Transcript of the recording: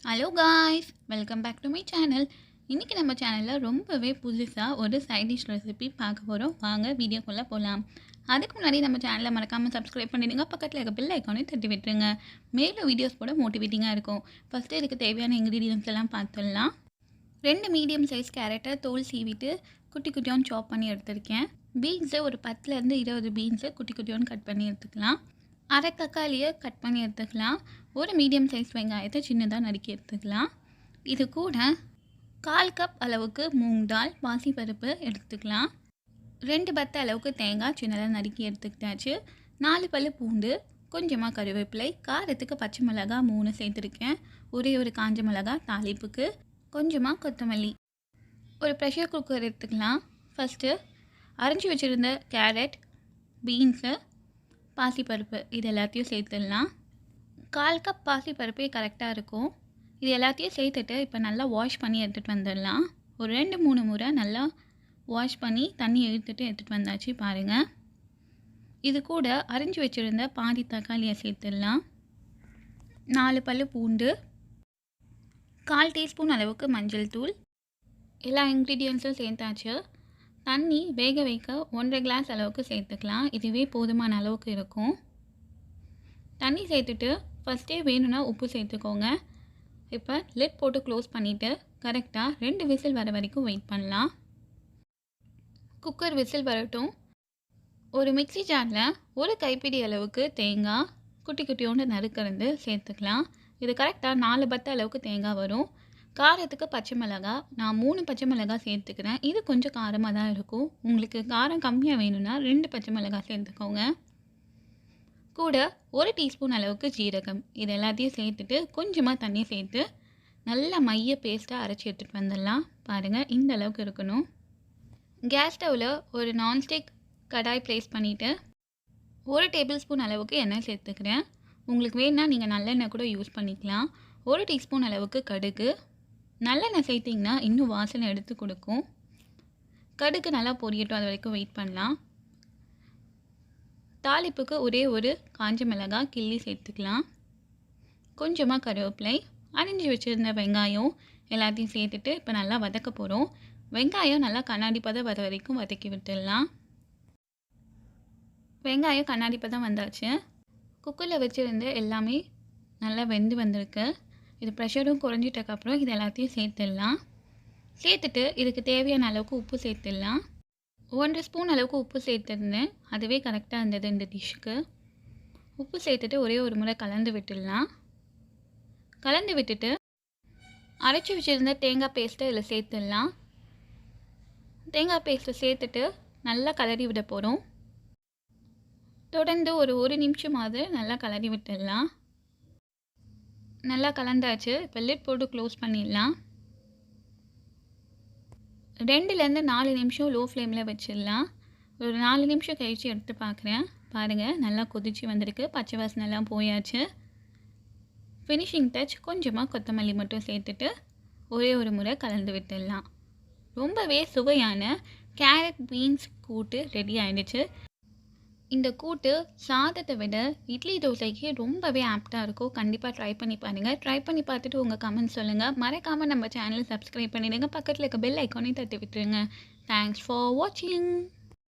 Hello guys, welcome back to my channel. இன்றைக்கி நம்ம சேனலில் ரொம்பவே புதுசாக ஒரு சைட் டிஷ் ரெசிபி பார்க்க போகிறோம். வாங்க வீடியோக்குள்ளே போகலாம். அதுக்கு முன்னாடி நம்ம சேனலை மறக்காமல் சப்ஸ்கிரைப் பண்ணிடுங்க. பக்கத்தில் இருக்க பெல் ஐக்கானையும் தட்டி விட்டுருங்க. மேலும் வீடியோஸ் கூட மோட்டிவேட்டிங்காக இருக்கும். ஃபஸ்ட்டு இதுக்கு தேவையான இன்க்ரீடியன்ஸ் எல்லாம் பார்த்துடலாம். 2 மீடியம் சைஸ் கேரட்டை தோல் சீவிட்டு குட்டி குட்டியோன்னு சாப் பண்ணி எடுத்திருக்கேன். பீன்ஸை ஒரு 10லேருந்து 20 பீன்ஸை குட்டி குட்டியோன்னு கட் பண்ணி எடுத்துக்கலாம். அரை தக்காளியை கட் பண்ணி எடுத்துக்கலாம். ஒரு மீடியம் சைஸ் வெங்காயத்தை சின்னதாக நறுக்கி எடுத்துக்கலாம். இது கூட 1/4 கப் அளவுக்கு மூங் தால் பாசிப்பருப்பு எடுத்துக்கலாம். 2 பத்த அளவுக்கு தேங்காய் சின்னதாக நறுக்கி எடுத்துக்கிட்டாச்சு. 4 பல்லு பூண்டு, கொஞ்சமாக கருவேப்பிலை, காரத்துக்கு பச்சை மிளகாய் 3 சேர்த்துருக்கேன். ஒரு காஞ்ச மிளகாய் தாளிப்புக்கு, கொஞ்சமாக கொத்தமல்லி. ஒரு ப்ரெஷர் குக்கர் எடுத்துக்கலாம். ஃபஸ்ட்டு அரைஞ்சி வச்சுருந்த கேரட், பீன்ஸு, பாசிப்பருப்பு இது எல்லாத்தையும் சேர்த்துடலாம். 1/4 கப் பாசிப்பருப்பே கரெக்டாக இருக்கும். இது எல்லாத்தையும் சேர்த்துட்டு இப்போ நல்லா வாஷ் பண்ணி எடுத்துகிட்டு வந்துடலாம். ஒரு 2-3 முறை நல்லா வாஷ் பண்ணி தண்ணி எடுத்துகிட்டு எடுத்துகிட்டு வந்தாச்சு பாருங்கள். இது கூட அரைஞ்சி வச்சுருந்த பாதி தக்காளியை சேர்த்துடலாம். 4 பல்லு பூண்டு, 1/4 டீஸ்பூன் அளவுக்கு மஞ்சள் தூள், எல்லா இன்க்ரீடியன்ஸும் சேர்த்தாச்சு. தண்ணி வேக வைக்க 1.5 கிளாஸ் அளவுக்கு சேர்த்துக்கலாம். இதுவே போதுமான அளவுக்கு இருக்கும். தண்ணி சேர்த்துட்டு ஃபஸ்ட்டே வேணும்னா உப்பு சேர்த்துக்கோங்க. இப்போ லிட் போட்டு க்ளோஸ் பண்ணிவிட்டு கரெக்டாக 2 விசில் வர வரைக்கும் வெயிட் பண்ணலாம். குக்கர் விசில் வரட்டும். ஒரு மிக்ஸி ஜாரில் ஒரு கைப்பிடி அளவுக்கு தேங்காய் குட்டி குட்டியோண்டு நறுக்கறந்து சேர்த்துக்கலாம். இது கரெக்டாக 4 பத்த அளவுக்கு தேங்காய் வரும். காரத்துக்கு பச்சை மிளகாய் நான் 3 பச்சை மிளகாய் சேர்த்துக்கிறேன். இது கொஞ்சம் காரமாக தான் இருக்கும். உங்களுக்கு காரம் கம்மியாக வேணும்னா 2 பச்சை மிளகாய் சேர்த்துக்கோங்க. கூட 1 டீஸ்பூன் அளவுக்கு ஜீரகம். இது எல்லாத்தையும் சேர்த்துட்டு கொஞ்சமாக தண்ணி சேர்த்து நல்லா மைய பேஸ்ட்டாக அரைச்சி எடுத்துகிட்டு வந்துடலாம். பாருங்கள், இந்த அளவுக்கு இருக்கணும். கேஸ் ஸ்டவ்வில் ஒரு நான்ஸ்டிக் கடாய் ப்ளேஸ் பண்ணிவிட்டு 1 டேபிள் ஸ்பூன் அளவுக்கு எண்ணெய் சேர்த்துக்கிறேன். உங்களுக்கு வேணுன்னா நீங்கள் நல்லெண்ணெய் கூட யூஸ் பண்ணிக்கலாம். 1 டீஸ்பூன் அளவுக்கு கடுகு. நல்லெண்ணெய் சேர்த்திங்கன்னா இன்னும் வாசனை எடுத்து கொடுக்கும். கடுகு நல்லா பொரியட்டும், அது வரைக்கும் வெயிட் பண்ணலாம். தாளிப்புக்கு ஒரு காஞ்ச மிளகாய் கிள்ளி சேர்த்துக்கலாம். கொஞ்சமாக கருவேப்பிலை, அரிஞ்சு வச்சுருந்த வெங்காயம் எல்லாத்தையும் சேர்த்துட்டு இப்போ நல்லா வதக்க போகிறோம். வெங்காயம் நல்லா கண்ணாடி பதம் வர வரைக்கும் வதக்கி விட்டுடலாம். வெங்காயம் கண்ணாடி பதம் வந்தாச்சு. குக்கரில் வச்சுருந்து எல்லாமே நல்லா வெந்து வந்திருக்கு. இது ப்ரெஷரும் குறைஞ்சிட்டக்கப்புறம் இது எல்லாத்தையும் சேர்த்துடலாம். சேர்த்துட்டு இதுக்கு தேவையான அளவுக்கு உப்பு சேர்த்துடலாம். 1 ஸ்பூன் அளவுக்கு உப்பு சேர்த்துருந்தேன். அதுவே கரெக்டாக இருந்தது இந்த டிஷ்ஷுக்கு. உப்பு சேர்த்துட்டு ஒரு முறை கலந்து விட்டுடலாம். கலந்து விட்டுட்டு அரைச்சி வச்சுருந்த தேங்காய் பேஸ்ட்டை இதில் சேர்த்துடலாம். தேங்காய் பேஸ்ட்டை சேர்த்துட்டு நல்லா கலரி விட போகிறோம். தொடர்ந்து ஒரு நிமிஷமாவது நல்லா கலரி விட்டுடலாம். நல்லா கலந்தாச்சு. இப்போ லிட் போட்டு க்ளோஸ் பண்ணிடலாம். 2லேருந்து 4 நிமிஷம் லோ ஃப்ளேமில் வச்சிடலாம். ஒரு 4 நிமிஷம் கழித்து எடுத்து பார்க்குறேன். பாருங்கள், நல்லா கொதிச்சு வந்திருக்கு. பச்சை வாசனைலாம் போயாச்சு. ஃபினிஷிங் டச் கொஞ்சமாக கொத்தமல்லி மட்டும் சேர்த்துட்டு ஒரு முறை கலந்து விட்டுடலாம். ரொம்பவே சுவையான கேரட் பீன்ஸ் கூட்டு ரெடி ஆகிடுச்சு. இந்த கூட்டு சாதத்தை விட இட்லி தோசைக்கு ரொம்பவே ஆப்டாக இருக்கும். கண்டிப்பாக ட்ரை பண்ணி பாருங்கள். ட்ரை பண்ணி பார்த்துட்டு உங்கள் கமெண்ட் சொல்லுங்கள். மறக்காமல் நம்ம சேனலை சப்ஸ்கிரைப் பண்ணிடுங்க. பக்கத்தில் இருக்க பெல் ஐக்கானையும் தட்டி விட்டுருங்க. தேங்க்ஸ் ஃபார் வாட்சிங்.